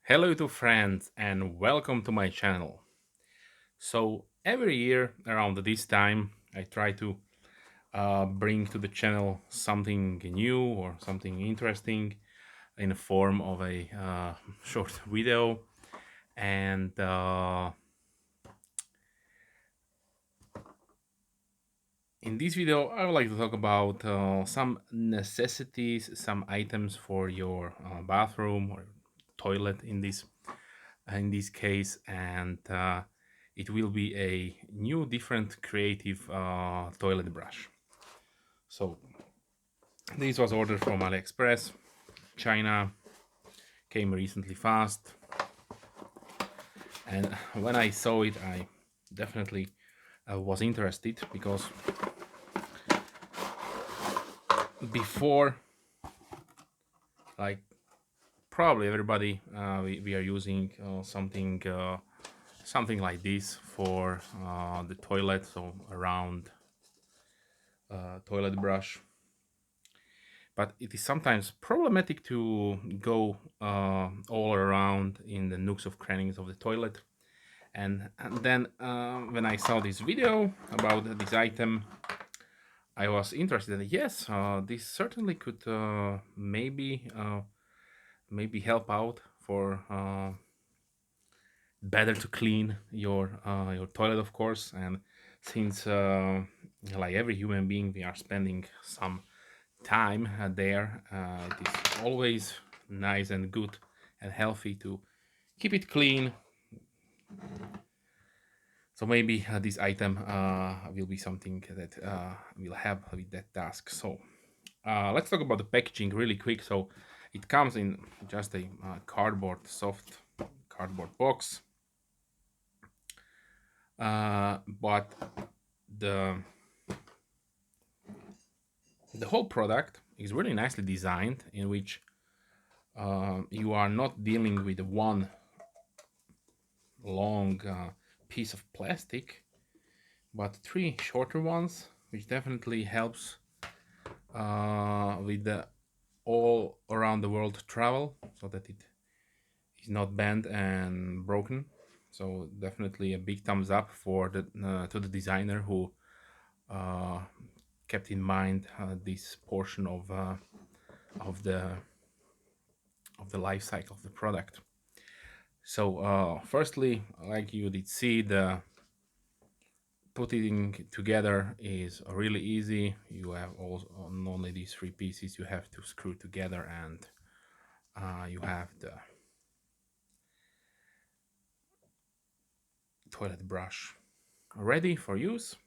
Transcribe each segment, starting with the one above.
Hello to friends and welcome to my channel. So every year around this time I try to bring to the channel something new or something interesting in the form of a short video and in this video I would like to talk about some necessities, some items for your bathroom or toilet in this case, and it will be a new different creative toilet brush. So this was ordered from AliExpress China, came recently fast, and when I saw it I definitely was interested because before, like, probably everybody, we are using something like this for the toilet, so around toilet brush. But it is sometimes problematic to go all around in the nooks of crannies of the toilet. And then when I saw this video about this item, I was interested. Yes, this certainly could maybe help out for better to clean your toilet, of course. And since like every human being, we are spending some time there, it is always nice and good and healthy to keep it clean. So maybe this item will be something that will help with that task. So let's talk about the packaging really quick. So it comes in just a soft cardboard box, but the the whole product is really nicely designed, in which you are not dealing with one long piece of plastic, but three shorter ones, which definitely helps with the all around the world travel, so that it is not bent and broken. So definitely a big thumbs up for the to the designer who uh, kept in mind this portion of the of the life cycle of the product. So firstly, like you did see, the putting together is really easy. You have also only these three pieces you have to screw together, and you have the toilet brush ready for use.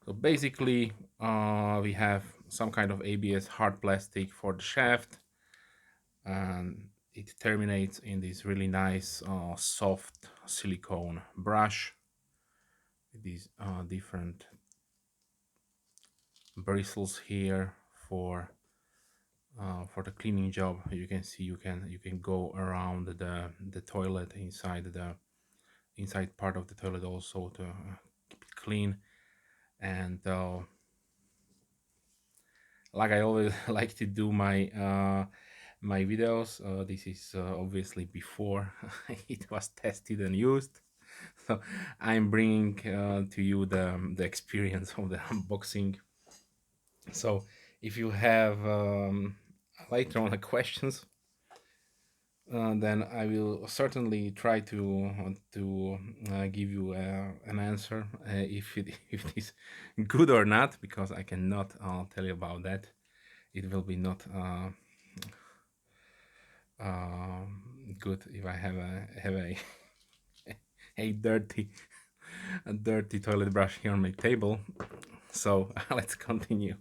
So basically, we have some kind of ABS hard plastic for the shaft, and it terminates in this really nice soft silicone brush with these different bristles here for the cleaning job. You can see you can go around the toilet, inside part of the toilet also, to keep it clean. And like I always like to do my videos, this is obviously before it was tested and used. So I'm bringing to you the experience of the unboxing. So if you have later on questions, then I will certainly try to give you an answer, if it if it is good or not, because I cannot tell you about that. It will be not good if I have a a dirty toilet brush here on my table. So let's continue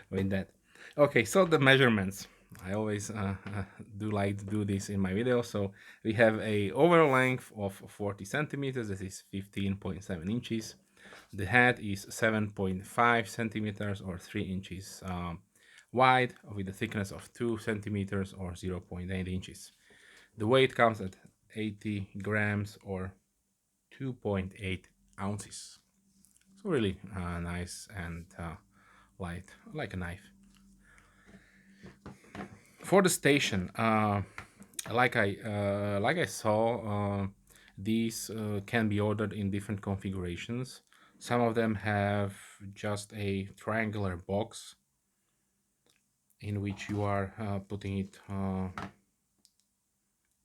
with that. Okay, so the measurements. I always do like to do this in my video. So we have a overall length of 40 centimeters. This is 15.7 inches. The head is 7.5 centimeters or 3 inches wide, with a thickness of 2 centimeters or 0.8 inches. The weight comes at 80 grams or 2.8 ounces. So really nice and light, like a knife. For the station, like I saw, these can be ordered in different configurations. Some of them have just a triangular box in which you are putting it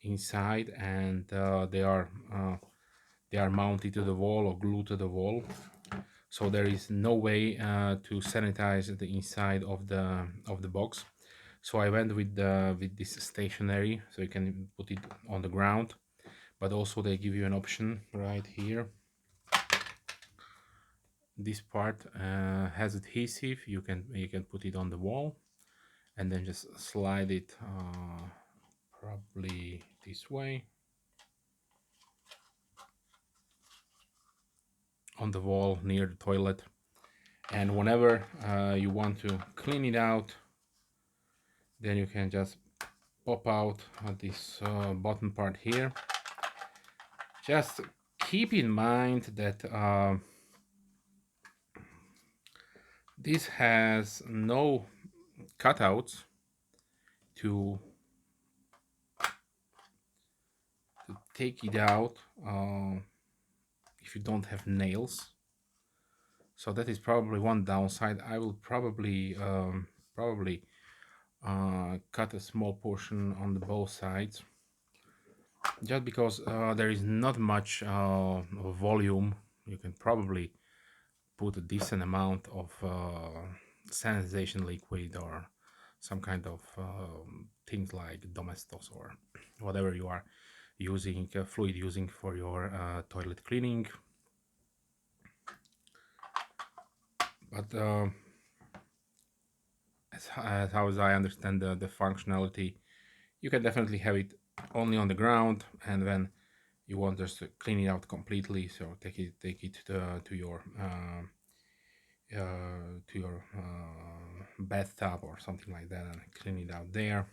inside, and they are mounted to the wall or glued to the wall. So there is no way to sanitize the inside of the box. So I went with this stationary, so you can put it on the ground, but also they give you an option right here. This part has adhesive. You can put it on the wall and then just slide it probably this way on the wall near the toilet. And whenever you want to clean it out, then you can just pop out this bottom part here. Just keep in mind that this has no cutouts to take it out if you don't have nails. So that is probably one downside. I will probably cut a small portion on the both sides, just because there is not much volume. You can probably put a decent amount of sanitization liquid or some kind of things like domestos or whatever you are using, fluid using for your toilet cleaning. But as how as I understand the functionality, you can definitely have it only on the ground, and then you want just to clean it out completely. So take it to your bathtub or something like that and clean it out there.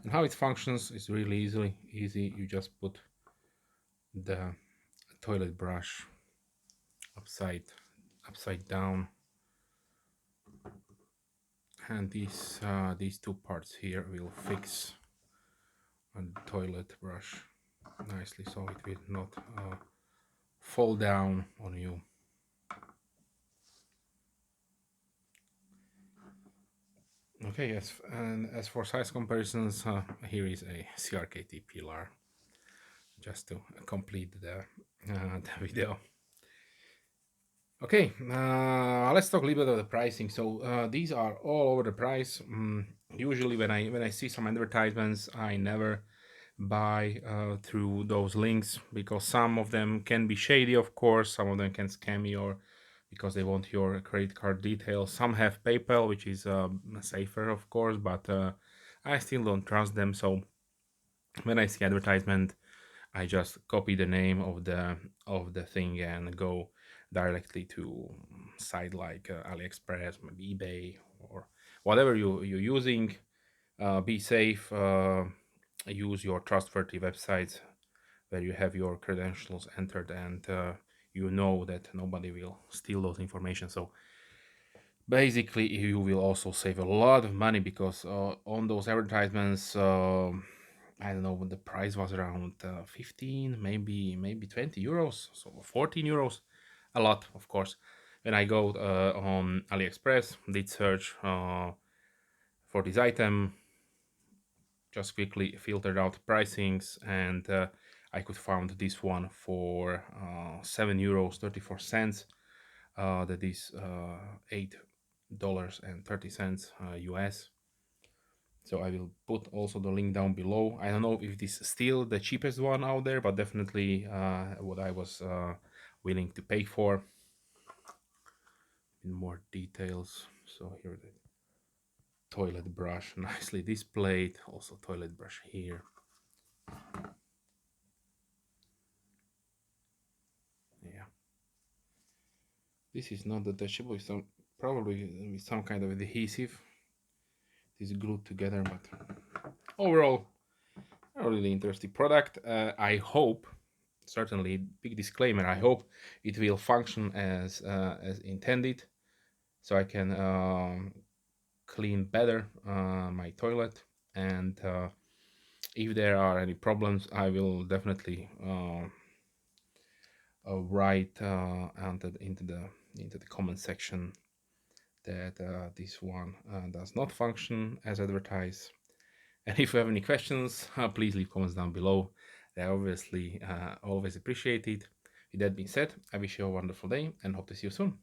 And how it functions is really easy. You just put the toilet brush upside down, and these two parts here will fix on the toilet brush nicely, so it will not fall down on you. Okay, yes, and as for size comparisons, here is a CRKT pillar, just to complete the video. Okay, let's talk a little bit about the pricing. So these are all over the price. Usually, when I see some advertisements, I never buy through those links, because some of them can be shady, of course. Some of them can scam you, or because they want your credit card details. Some have PayPal, which is safer, of course, but I still don't trust them. So when I see advertisement, I just copy the name of the thing and go directly to site like AliExpress, maybe eBay, or whatever you're using. Be safe. Use your trustworthy websites where you have your credentials entered, and you know that nobody will steal those information. So basically, you will also save a lot of money, because on those advertisements, I don't know, the price was around 15, maybe 20 euros, so 14 euros, a lot, of course. When I go on AliExpress, did search for this item, just quickly filtered out pricings, and I could find this one for 7 euros 34 cents. That is $8.30 US. So I will put also the link down below. I don't know if this is still the cheapest one out there, but definitely what I was willing to pay for. In more details, so here the toilet brush, nicely displayed. Also toilet brush here. Yeah, this is not detachable. It's probably with some kind of adhesive. It is glued together, but overall, a really interesting product. I hope, certainly, big disclaimer, I hope it will function as intended, so I can clean better my toilet, and if there are any problems, I will definitely write into the comment section that this one does not function as advertised. And if you have any questions, please leave comments down below. They're obviously always appreciated. With that being said, I wish you a wonderful day and hope to see you soon.